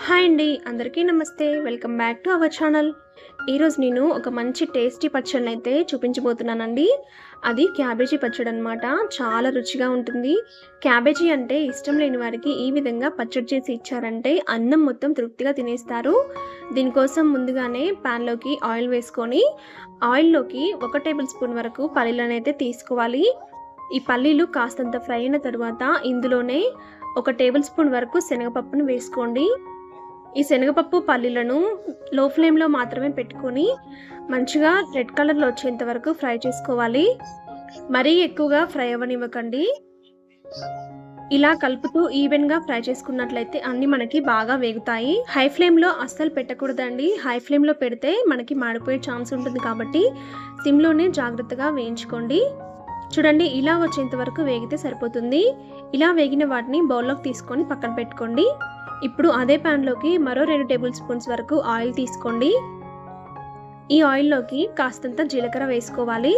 Hi అండి, అందరికీ నమస్తే. Welcome back to our channel. ఈరోజు నేను ఒక మంచి టేస్టీ పచ్చడిని అయితే చూపించబోతున్నానండి. అది క్యాబేజీ పచ్చడి అనమాట. చాలా రుచిగా ఉంటుంది. క్యాబేజీ అంటే ఇష్టం లేని వారికి ఈ విధంగా పచ్చడి చేసి ఇచ్చారంటే అన్నం మొత్తం తృప్తిగా తినేస్తారు. దీనికోసం ముందుగానే ప్యాన్లోకి ఆయిల్ వేసుకొని ఆయిల్లోకి 1 టేబుల్ స్పూన్ వరకు పల్లీలను అయితే తీసుకోవాలి. ఈ పల్లీలు కాస్తంత ఫ్రై అయిన తర్వాత ఇందులోనే 1 టేబుల్ స్పూన్ వరకు శనగపప్పును వేసుకోండి. ఈ శనగపప్పు పల్లీలను లో ఫ్లేమ్లో మాత్రమే పెట్టుకొని మంచిగా రెడ్ కలర్లో వచ్చేంత వరకు ఫ్రై చేసుకోవాలి. మరీ ఎక్కువగా ఫ్రై అవ్వనివ్వకండి. ఇలా కలుపుతూ ఈవెన్గా ఫ్రై చేసుకున్నట్లయితే అన్నీ మనకి బాగా వేగుతాయి. హై ఫ్లేమ్లో అస్సలు పెట్టకూడదండి. హై ఫ్లేమ్లో పెడితే మనకి మాడిపోయే ఛాన్స్ ఉంటుంది కాబట్టి సిమ్లోనే జాగ్రత్తగా వేయించుకోండి. చూడండి, ఇలా వచ్చేంత వరకు వేగితే సరిపోతుంది. ఇలా వేగిన వాటిని బౌల్లోకి తీసుకొని పక్కన పెట్టుకోండి. ఇప్పుడు అదే ప్యాన్లోకి మరో 2 టేబుల్ స్పూన్స్ వరకు ఆయిల్ తీసుకోండి. ఈ ఆయిల్లోకి కాస్తంత జీలకర్ర వేసుకోవాలి.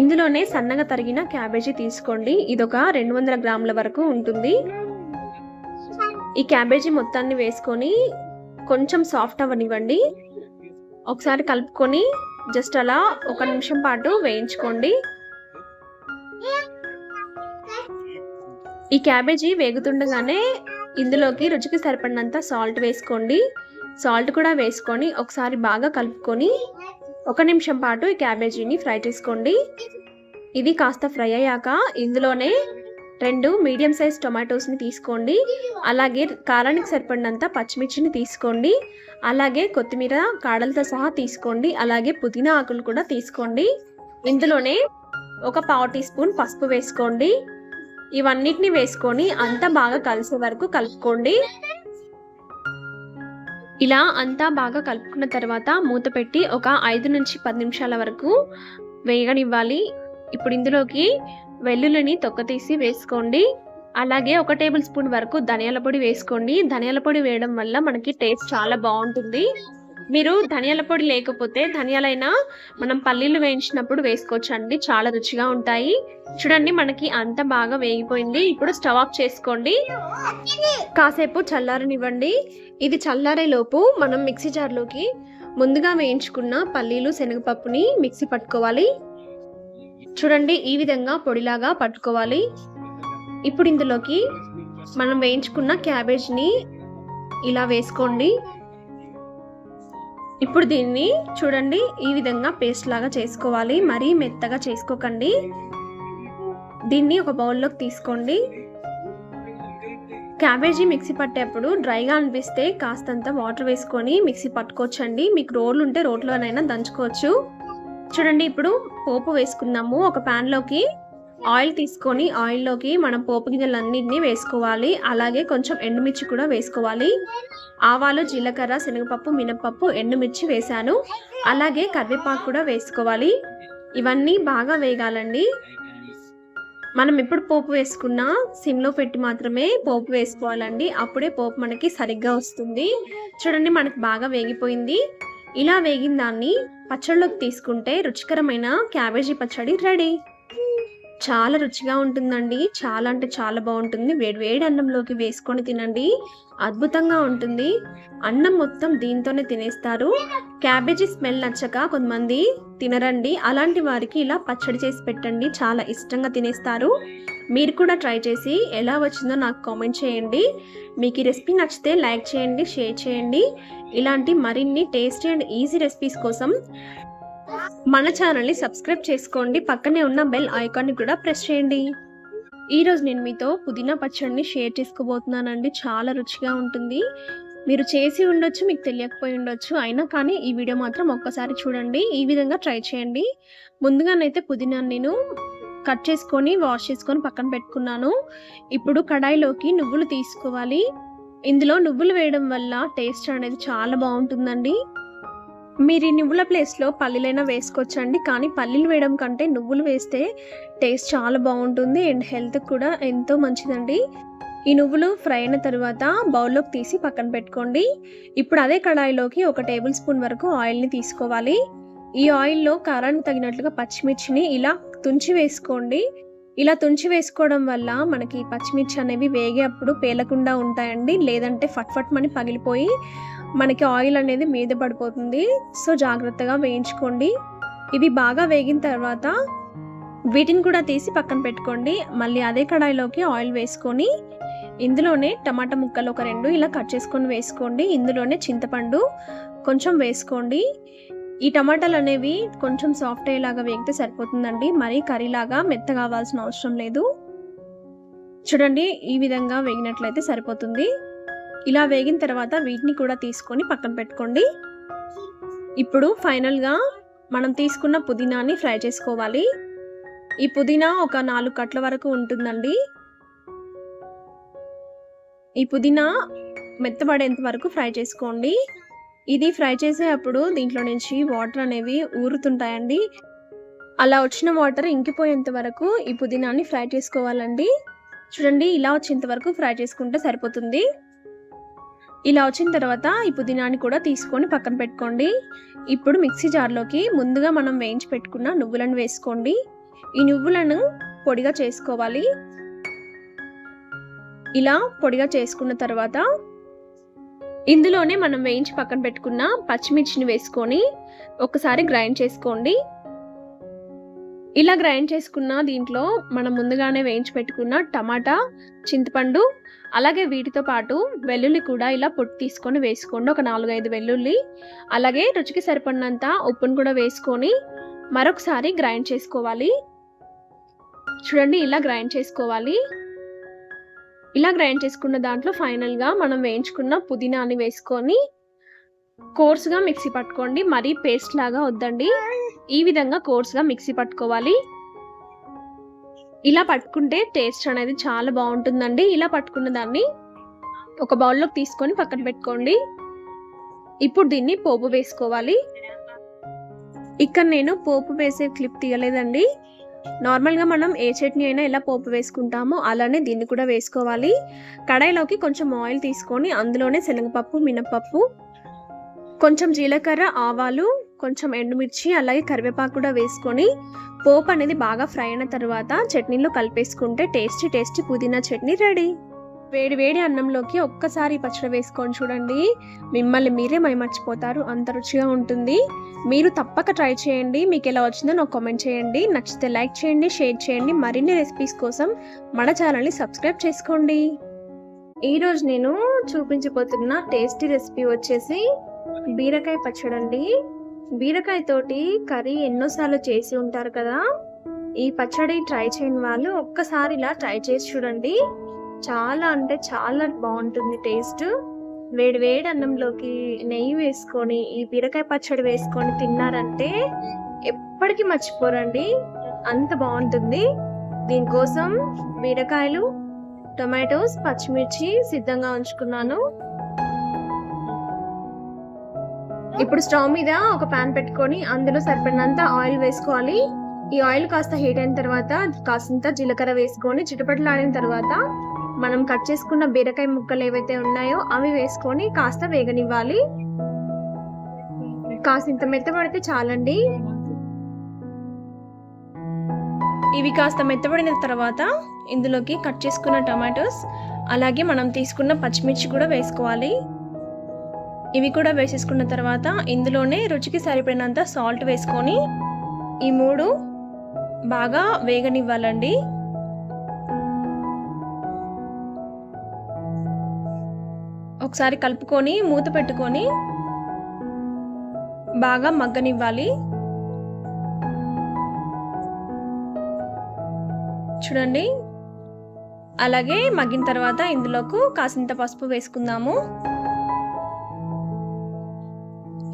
ఇందులోనే సన్నగా తరిగిన క్యాబేజీ తీసుకోండి. ఇదొక 200 గ్రాముల వరకు ఉంటుంది. ఈ క్యాబేజీ మొత్తాన్ని వేసుకొని కొంచెం సాఫ్ట్ అవ్వనివ్వండి. ఒకసారి కలుపుకొని జస్ట్ అలా 1 నిమిషం పాటు వేయించుకోండి. ఈ క్యాబేజీ వేగుతుండగానే ఇందులోకి రుచికి సరిపడినంత సాల్ట్ వేసుకోండి. సాల్ట్ కూడా వేసుకొని ఒకసారి బాగా కలుపుకొని 1 నిమిషం పాటు ఈ క్యాబేజీని ఫ్రై చేసుకోండి. ఇది కాస్త ఫ్రై అయ్యాక ఇందులోనే 2 మీడియం సైజ్ టొమాటోస్ని తీసుకోండి. అలాగే కారానికి సరిపడినంత పచ్చిమిర్చిని తీసుకోండి. అలాగే కొత్తిమీర కాడలతో సహా తీసుకోండి. అలాగే పుదీనా ఆకులు కూడా తీసుకోండి. ఇందులోనే ఒక 1/2 టీ స్పూన్ పసుపు వేసుకోండి. ఇవన్నిటిని వేసుకొని అంతా బాగా కలిసే వరకు కలుపుకోండి. ఇలా అంతా బాగా కలుపుకున్న తర్వాత మూత పెట్టి ఒక 5 నుంచి 10 నిమిషాల వరకు వేగనివ్వాలి. ఇప్పుడు ఇందులోకి వెల్లుల్లిని తొక్క తీసి వేసుకోండి. అలాగే 1 టేబుల్ స్పూన్ వరకు ధనియాల పొడి వేసుకోండి. ధనియాల పొడి వేయడం వల్ల మనకి టేస్ట్ చాలా బాగుంటుంది. మీరు ధనియాల పొడి లేకపోతే ధనియాలైనా మనం పల్లీలు వేయించినప్పుడు వేసుకోవచ్చు అండి. చాలా రుచిగా ఉంటాయి. చూడండి, మనకి అంత బాగా వేగిపోయింది. ఇప్పుడు స్టవ్ ఆఫ్ చేసుకోండి. కాసేపు చల్లారనివ్వండి. ఇది చల్లారే లోపు మనం మిక్సీ జార్లోకి ముందుగా వేయించుకున్న పల్లీలు శనగపప్పుని మిక్సీ పట్టుకోవాలి. చూడండి, ఈ విధంగా పొడిలాగా పట్టుకోవాలి. ఇప్పుడు ఇందులోకి మనం వేయించుకున్న క్యాబేజ్ని ఇలా వేసుకోండి. ఇప్పుడు దీన్ని చూడండి, ఈ విధంగా పేస్ట్ లాగా చేసుకోవాలి. మరీ మెత్తగా చేసుకోకండి. దీన్ని ఒక బౌల్లోకి తీసుకోండి. క్యాబేజీ మిక్సీ పట్టేప్పుడు డ్రైగా అనిపిస్తే కాస్తంత వాటర్ వేసుకొని మిక్సీ పట్టుకోవచ్చండి. మీకు రోళ్ళు ఉంటే రోట్లోనైనా దంచుకోవచ్చు. చూడండి, ఇప్పుడు పోపు వేసుకుందాము. ఒక ప్యాన్లోకి ఆయిల్ తీసుకొని ఆయిల్లోకి మనం పోపు గింజలన్నింటినీ వేసుకోవాలి. అలాగే కొంచెం ఎండుమిర్చి కూడా వేసుకోవాలి. ఆవాలు, జీలకర్ర, శనగపప్పు, మినపప్పు, ఎండుమిర్చి వేసాను. అలాగే కరివేపాకు కూడా వేసుకోవాలి. ఇవన్నీ బాగా వేగాలండి. మనం ఎప్పుడు పోపు వేసుకున్నా సిమ్లో పెట్టి మాత్రమే పోపు వేసుకోవాలండి. అప్పుడే పోపు మనకి సరిగ్గా వస్తుంది. చూడండి, మనకి బాగా వేగిపోయింది. ఇలా వేగిన దాన్ని పచ్చడిలోకి తీసుకుంటే రుచికరమైన క్యాబేజీ పచ్చడి రెడీ. చాలా రుచిగా ఉంటుందండి. చాలా అంటే చాలా బాగుంటుంది. వేడి అన్నంలోకి వేసుకొని తినండి, అద్భుతంగా ఉంటుంది. అన్నం మొత్తం దీంతోనే తినేస్తారు. క్యాబేజీ స్మెల్ నచ్చక కొంతమంది తినరండి. అలాంటి వారికి ఇలా పచ్చడి చేసి పెట్టండి, చాలా ఇష్టంగా తినేస్తారు. మీరు కూడా ట్రై చేసి ఎలా వచ్చిందో నాకు కామెంట్ చేయండి. మీకు ఈ రెసిపీ నచ్చితే లైక్ చేయండి, షేర్ చేయండి. ఇలాంటి మరిన్ని టేస్టీ అండ్ ఈజీ రెసిపీస్ కోసం మన ఛానల్ని సబ్స్క్రైబ్ చేసుకోండి. పక్కనే ఉన్న బెల్ ఐకాన్ని కూడా ప్రెస్ చేయండి. ఈరోజు నేను మీతో పుదీనా పచ్చడిని షేర్ చేసుకోబోతున్నానండి. చాలా రుచిగా ఉంటుంది. మీరు చేసి ఉండొచ్చు, మీకు తెలియకపోయి ఉండొచ్చు. అయినా కానీ ఈ వీడియో మాత్రం ఒక్కసారి చూడండి. ఈ విధంగా ట్రై చేయండి. ముందుగానైతే పుదీనాను నేను కట్ చేసుకొని వాష్ చేసుకొని పక్కన పెట్టుకున్నాను. ఇప్పుడు కడాయిలోకి నువ్వులు తీసుకోవాలి. ఇందులో నువ్వులు వేయడం వల్ల టేస్ట్ అనేది చాలా బాగుంటుందండి. మీరు ఈ నువ్వుల ప్లేస్లో పల్లీలైనా వేసుకోవచ్చండి. కానీ పల్లీలు వేయడం కంటే నువ్వులు వేస్తే టేస్ట్ చాలా బాగుంటుంది అండ్ హెల్త్ కూడా ఎంతో మంచిదండి. ఈ నువ్వులు ఫ్రై అయిన తర్వాత బౌల్లోకి తీసి పక్కన పెట్టుకోండి. ఇప్పుడు అదే కడాయిలోకి 1 టేబుల్ స్పూన్ వరకు ఆయిల్ని తీసుకోవాలి. ఈ ఆయిల్లో కారానికి తగినట్లుగా పచ్చిమిర్చిని ఇలా తుంచి వేసుకోండి. ఇలా తుంచి వేసుకోవడం వల్ల మనకి పచ్చిమిర్చి అనేవి వేగేటప్పుడు పేలకుండా ఉంటాయండి. లేదంటే ఫట్ ఫట్ మని పగిలిపోయి మనకి ఆయిల్ అనేది మీద పడిపోతుంది. సో జాగ్రత్తగా వేయించుకోండి. ఇవి బాగా వేగిన తర్వాత వీటిని కూడా తీసి పక్కన పెట్టుకోండి. మళ్ళీ అదే కడాయిలోకి ఆయిల్ వేసుకొని ఇందులోనే టమాటా ముక్కలు ఒక 2 ఇలా కట్ చేసుకొని వేసుకోండి. ఇందులోనే చింతపండు కొంచెం వేసుకోండి. ఈ టమాటాలు అనేవి కొంచెం సాఫ్ట్ అయ్యేలాగా వేగితే సరిపోతుందండి. మరీ కర్రీలాగా మెత్తగా అవ్వాల్సిన అవసరం లేదు. చూడండి, ఈ విధంగా వేగినట్లయితే సరిపోతుంది. ఇలా వేగిన తర్వాత వీటిని కూడా తీసుకొని పక్కన పెట్టుకోండి. ఇప్పుడు ఫైనల్గా మనం తీసుకున్న పుదీనాని ఫ్రై చేసుకోవాలి. ఈ పుదీనా ఒక 4 కట్ల వరకు ఉంటుందండి. ఈ పుదీనా మెత్తబడేంత వరకు ఫ్రై చేసుకోండి. ఇది ఫ్రై చేసేటప్పుడు దీంట్లో నుంచి వాటర్ అనేవి ఊరుతుంటాయండి. అలా వచ్చిన వాటర్ ఇంకిపోయేంత వరకు ఈ పుదీనాని ఫ్రై చేసుకోవాలండి. చూడండి, ఇలా వచ్చేంత వరకు ఫ్రై చేసుకుంటే సరిపోతుంది. ఇలా వచ్చిన తర్వాత ఈ పుదీనాని కూడా తీసుకొని పక్కన పెట్టుకోండి. ఇప్పుడు మిక్సీ జార్లోకి ముందుగా మనం వేయించి పెట్టుకున్న నువ్వులను వేసుకోండి. ఈ నువ్వులను పొడిగా చేసుకోవాలి. ఇలా పొడిగా చేసుకున్న తర్వాత ఇందులోనే మనం వేయించి పక్కన పెట్టుకున్న పచ్చిమిర్చిని వేసుకొని ఒకసారి గ్రైండ్ చేసుకోండి. ఇలా గ్రైండ్ చేసుకున్న దీంట్లో మనం ముందుగానే వేయించి పెట్టుకున్న టమాటా, చింతపండు, అలాగే వీటితో పాటు వెల్లుల్లి కూడా ఇలా పొట్టు తీసుకొని వేసుకోండి. ఒక 4-5 వెల్లుల్లి, అలాగే రుచికి సరిపడినంత ఉప్పును కూడా వేసుకొని మరొకసారి గ్రైండ్ చేసుకోవాలి. చూడండి, ఇలా గ్రైండ్ చేసుకోవాలి. ఇలా గ్రైండ్ చేసుకున్న దాంట్లో ఫైనల్గా మనం వేయించుకున్న పుదీనాని వేసుకొని కోర్సుగా మిక్సీ పట్టుకోండి. మరీ పేస్ట్ లాగా వద్దండి, ఈ విధంగా కోర్సుగా మిక్సీ పట్టుకోవాలి. ఇలా పట్టుకుంటే టేస్ట్ అనేది చాలా బాగుంటుందండి. ఇలా పట్టుకున్న దాన్ని ఒక బౌల్లోకి తీసుకొని పక్కన పెట్టుకోండి. ఇప్పుడు దీన్ని పోపు వేసుకోవాలి. ఇక్కడ నేను పోపు వేసే క్లిప్ తీయలేదండి. నార్మల్గా మనం ఏ చట్నీ అయినా ఇలా పోపు వేసుకుంటామో అలానే దీన్ని కూడా వేసుకోవాలి. కడాయిలోకి కొంచెం ఆయిల్ తీసుకొని అందులోనే శనగపప్పు, మినపప్పు, కొంచెం జీలకర్ర, ఆవాలు, కొంచెం ఎండుమిర్చి, అలాగే కరివేపాకు కూడా వేసుకొని పోపు అనేది బాగా ఫ్రై అయిన తర్వాత చట్నీలో కలిపేసుకుంటే టేస్టీ పుదీనా చట్నీ రెడీ. వేడి వేడి అన్నంలోకి ఒక్కసారి పచ్చడి వేసుకొని చూడండి, మిమ్మల్ని మీరే మైమర్చిపోతారు. అంత రుచిగా ఉంటుంది. మీరు తప్పక ట్రై చేయండి. మీకు ఎలా వచ్చిందో నాకు కామెంట్ చేయండి. నచ్చితే లైక్ చేయండి, షేర్ చేయండి. మరిన్ని రెసిపీస్ కోసం మన ఛానల్ని సబ్స్క్రైబ్ చేసుకోండి. ఈరోజు నేను చూపించబోతున్న టేస్టీ రెసిపీ వచ్చేసి బీరకాయ పచ్చడి అండి. బీరకాయ తోటి కర్రీ ఎన్నోసార్లు చేసి ఉంటారు కదా. ఈ పచ్చడి ట్రై చేయని వాళ్ళు ఒక్కసారి ఇలా ట్రై చేసి చూడండి. చాలా అంటే చాలా బాగుంటుంది టేస్ట్. వేడి వేడి అన్నంలోకి నెయ్యి వేసుకొని ఈ బీరకాయ పచ్చడి వేసుకొని తిన్నారంటే ఎప్పటికీ మర్చిపోరండి, అంత బాగుంటుంది. దీనికోసం బీరకాయలు, టొమాటోస్, పచ్చిమిర్చి సిద్ధంగా ఉంచుకున్నాను. ఇప్పుడు స్టవ్ మీద ఒక పాన్ పెట్టుకొని అందులో సరిపడినంత ఆయిల్ వేసుకోవాలి. ఈ ఆయిల్ కాస్త హీట్ అయిన తర్వాత కాసింత జీలకర్ర వేసుకొని చిటపటలాడిన తర్వాత మనం కట్ చేసుకున్న బీరకాయ ముక్కలు ఏవైతే ఉన్నాయో అవి వేసుకొని కాస్త వేగనివ్వాలి. కాసింత మెత్తబడితే చాలండి. ఇవి కాస్త మెత్తబడిన తర్వాత ఇందులోకి కట్ చేసుకున్న టమాటోస్, అలాగే మనం తీసుకున్న పచ్చిమిర్చి కూడా వేసుకోవాలి. ఇవి కూడా వేసేసుకున్న తర్వాత ఇందులోనే రుచికి సరిపడినంత సాల్ట్ వేసుకొని ఈ 3 బాగా వేగనివ్వాలండి. ఒకసారి కలుపుకొని మూత పెట్టుకొని బాగా మగ్గనివ్వాలి. చూడండి, అలాగే మగ్గిన తర్వాత ఇందులోకి కాసింత పసుపు వేసుకుందాము.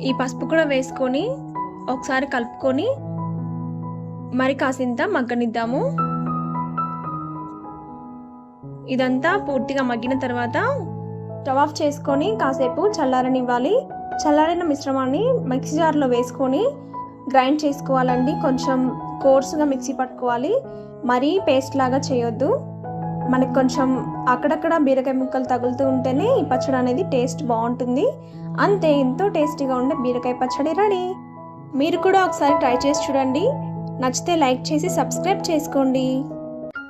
ఈ పసుపు కూడా వేసుకొని ఒకసారి కలుపుకొని మరి కాసింత మగ్గనిద్దాము. ఇదంతా పూర్తిగా మగ్గిన తర్వాత స్టవ్ ఆఫ్ చేసుకొని కాసేపు చల్లారనివ్వాలి. చల్లారిన మిశ్రమాన్ని మిక్సీ జార్లో వేసుకొని గ్రైండ్ చేసుకోవాలండి. కొంచెం కోర్సుగా మిక్సీ పట్టుకోవాలి, మరీ పేస్ట్ లాగా చేయొద్దు. మనకి కొంచెం అక్కడక్కడ బీరకాయ ముక్కలు తగులుతూ ఉంటేనే ఈ పచ్చడి అనేది టేస్ట్ బాగుంటుంది. అంతే, ఎంతో టేస్టీగా ఉండే బీరకాయ పచ్చడి రెడీ. మీరు కూడా ఒకసారి ట్రై చేసి చూడండి. నచ్చితే లైక్ చేసి సబ్స్క్రైబ్ చేసుకోండి.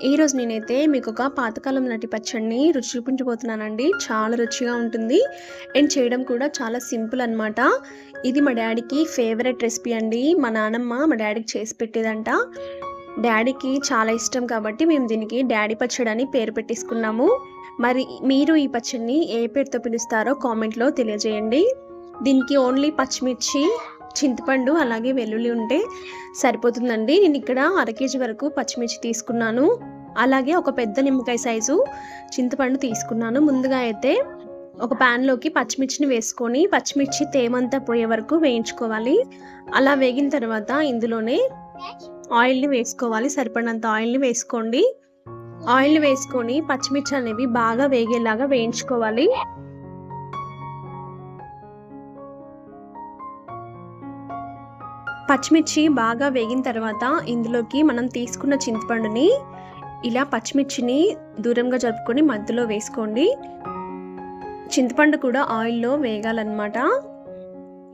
ఈరోజు నేనైతే మీకు ఒక పాతకాలం నాటి పచ్చడిని రుచి చూపించబోతున్నానండి. చాలా రుచిగా ఉంటుంది అండ్ చేయడం కూడా చాలా సింపుల్ అనమాట. ఇది మా డాడీకి ఫేవరెట్ రెసిపీ అండి. మా నానమ్మ మా డాడీకి చేసి పెట్టేదంట. డాడీకి చాలా ఇష్టం కాబట్టి మేము దీనికి డాడీ పచ్చడి అని పేరు పెట్టేసుకున్నాము. మరి మీరు ఈ పచ్చడిని ఏ పేరుతో పిలుస్తారో కామెంట్లో తెలియజేయండి. దీనికి ఓన్లీ పచ్చిమిర్చి, చింతపండు అలాగే వెల్లుల్లి ఉంటే సరిపోతుందండి. నేను ఇక్కడ 1/2 kg వరకు పచ్చిమిర్చి తీసుకున్నాను. అలాగే ఒక పెద్ద నిమ్మకాయ సైజు చింతపండు తీసుకున్నాను. ముందుగా అయితే ఒక ప్యాన్లోకి పచ్చిమిర్చిని వేసుకొని పచ్చిమిర్చి తేమంతా పోయే వరకు వేయించుకోవాలి. అలా వేగిన తర్వాత ఇందులోనే ఆయిల్ని వేసుకోవాలి. సరిపడినంత ఆయిల్ని వేసుకోండి. ఆయిల్ని వేసుకొని పచ్చిమిర్చి అనేవి బాగా వేగేలాగా వేయించుకోవాలి. పచ్చిమిర్చి బాగా వేగిన తర్వాత ఇందులోకి మనం తీసుకున్న చింతపండుని ఇలా పచ్చిమిర్చిని దూరంగా జరుపుకొని మధ్యలో వేసుకోండి. చింతపండు కూడా ఆయిల్లో వేగాలన్నమాట.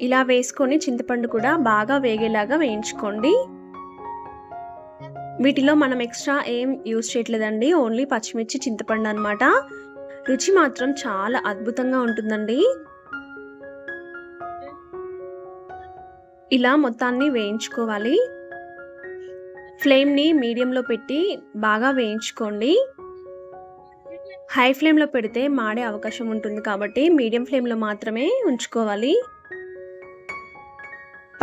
ఇలా వేసుకొని చింతపండు కూడా బాగా వేగేలాగా వేయించుకోండి. వీటిలో మనం ఎక్స్ట్రా ఏం యూజ్ చేయట్లేదండి. ఓన్లీ పచ్చిమిర్చి, చింతపండు అన్నమాట. రుచి మాత్రం చాలా అద్భుతంగా ఉంటుందండి. ఇలా మొత్తాన్ని వేయించుకోవాలి. ఫ్లేమ్ని మీడియంలో పెట్టి బాగా వేయించుకోండి. హై ఫ్లేమ్లో పెడితే మాడే అవకాశం ఉంటుంది కాబట్టి మీడియం ఫ్లేమ్లో మాత్రమే ఉంచుకోవాలి.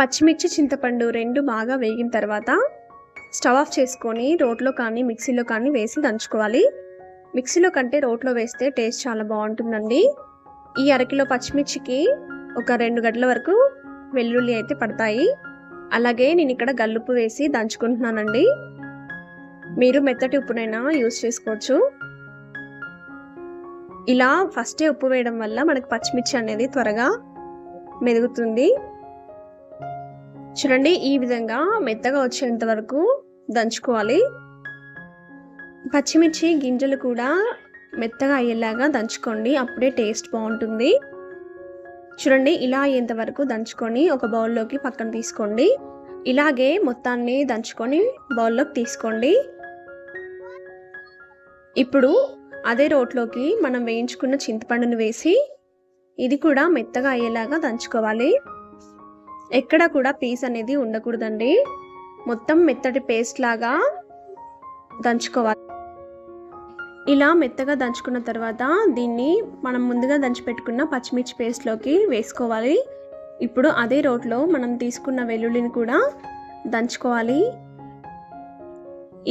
పచ్చిమిర్చి, చింతపండు రెండు బాగా వేగిన తర్వాత స్టవ్ ఆఫ్ చేసుకొని రోట్లో కానీ మిక్సీలో కానీ వేసి దంచుకోవాలి. మిక్సీలో కంటే రోట్లో వేస్తే టేస్ట్ చాలా బాగుంటుందండి. ఈ 1/2 kg పచ్చిమిర్చికి ఒక 2 గడ్డల వరకు వెల్లుల్లి అయితే పడతాయి. అలాగే నేను ఇక్కడ గల్లుప్పు వేసి దంచుకుంటున్నానండి. మీరు మెత్తటి ఉప్పునైనా యూజ్ చేసుకోవచ్చు. ఇలా ఫస్టే ఉప్పు వేయడం వల్ల మనకు పచ్చిమిర్చి అనేది త్వరగా మెదుగుతుంది. చూడండి, ఈ విధంగా మెత్తగా వచ్చేంత వరకు దంచుకోవాలి. పచ్చిమిర్చి గింజలు కూడా మెత్తగా అయ్యేలాగా దంచుకోండి. అప్పుడే టేస్ట్ బాగుంటుంది. చూడండి, ఇలా అయ్యేంత వరకు దంచుకొని ఒక బౌల్లోకి పక్కన తీసుకోండి. ఇలాగే మొత్తాన్ని దంచుకొని బౌల్లోకి తీసుకోండి. ఇప్పుడు అదే రోట్లోకి మనం వేయించుకున్న చింతపండుని వేసి ఇది కూడా మెత్తగా అయ్యేలాగా దంచుకోవాలి. ఎక్కడ కూడా పీస్ అనేది ఉండకూడదండి. మొత్తం మెత్తటి పేస్ట్ లాగా దంచుకోవాలి. ఇలా మెత్తగా దంచుకున్న తర్వాత దీన్ని మనం ముందుగా దంచి పెట్టుకున్న పచ్చిమిర్చి పేస్ట్లోకి వేసుకోవాలి. ఇప్పుడు అదే రోట్లో మనం తీసుకున్న వెల్లుల్లిని కూడా దంచుకోవాలి.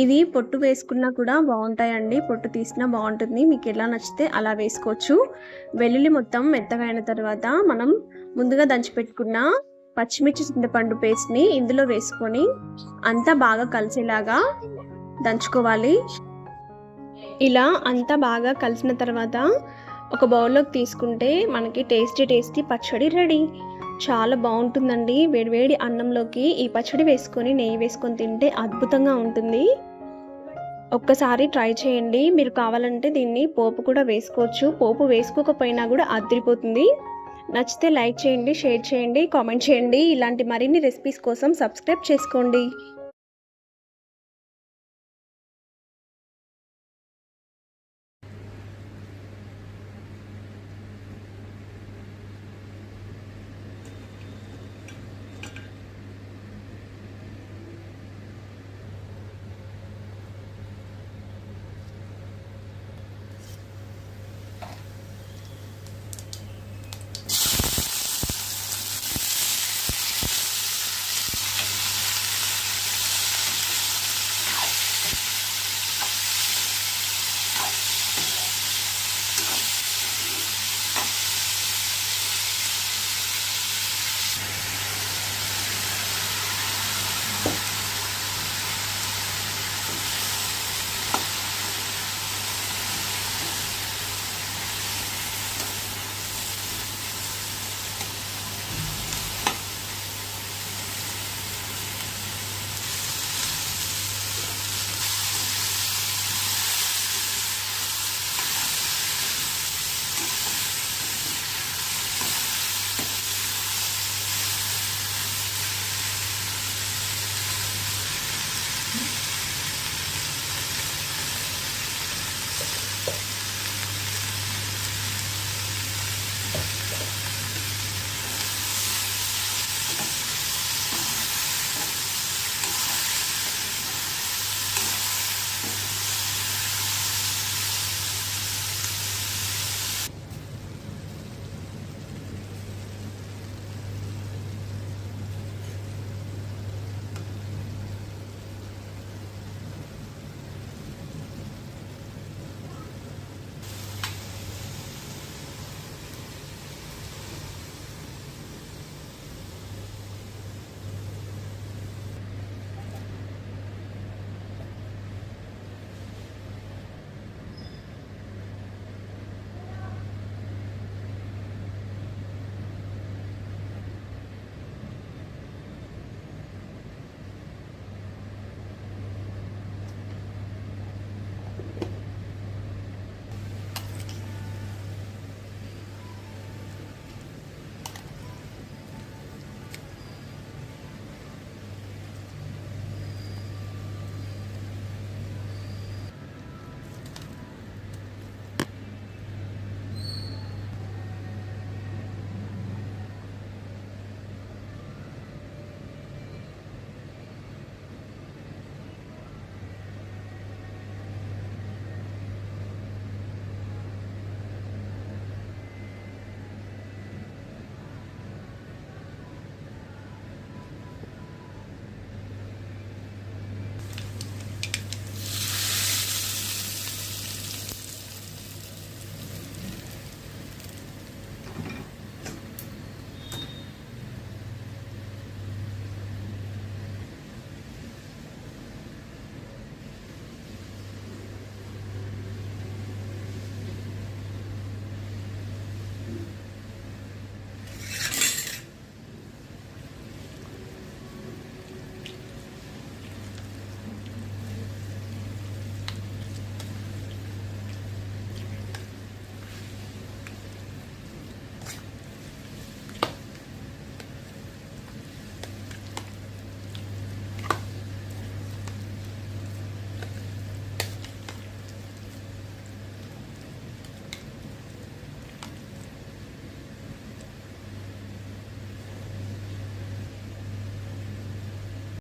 ఇది పొట్టు వేసుకున్నా కూడా బాగుంటాయండి. పొట్టు తీసినా బాగుంటుంది. మీకు ఎలా నచ్చితే అలా వేసుకోవచ్చు. వెల్లుల్లి మొత్తం మెత్తగా అయిన తర్వాత మనం ముందుగా దంచి పెట్టుకున్న పచ్చిమిర్చి, చింతపండు పేస్ట్ని ఇందులో వేసుకొని అంతా బాగా కలిసేలాగా దంచుకోవాలి. ఇలా అంతా బాగా కలిసిన తర్వాత ఒక బౌల్లోకి తీసుకుంటే మనకి టేస్టీ పచ్చడి రెడీ. చాలా బాగుంటుందండి. వేడివేడి అన్నంలోకి ఈ పచ్చడి వేసుకొని నెయ్యి వేసుకొని తింటే అద్భుతంగా ఉంటుంది. ఒక్కసారి ట్రై చేయండి. మీరు కావాలంటే దీన్ని పోపు కూడా వేసుకోవచ్చు. పోపు వేసుకోకపోయినా కూడా అదిరిపోతుంది. నచ్చితే లైక్ చేయండి, షేర్ చేయండి, కామెంట్ చేయండి. ఇలాంటి మరిన్ని రెసిపీస్ కోసం సబ్స్క్రైబ్ చేసుకోండి.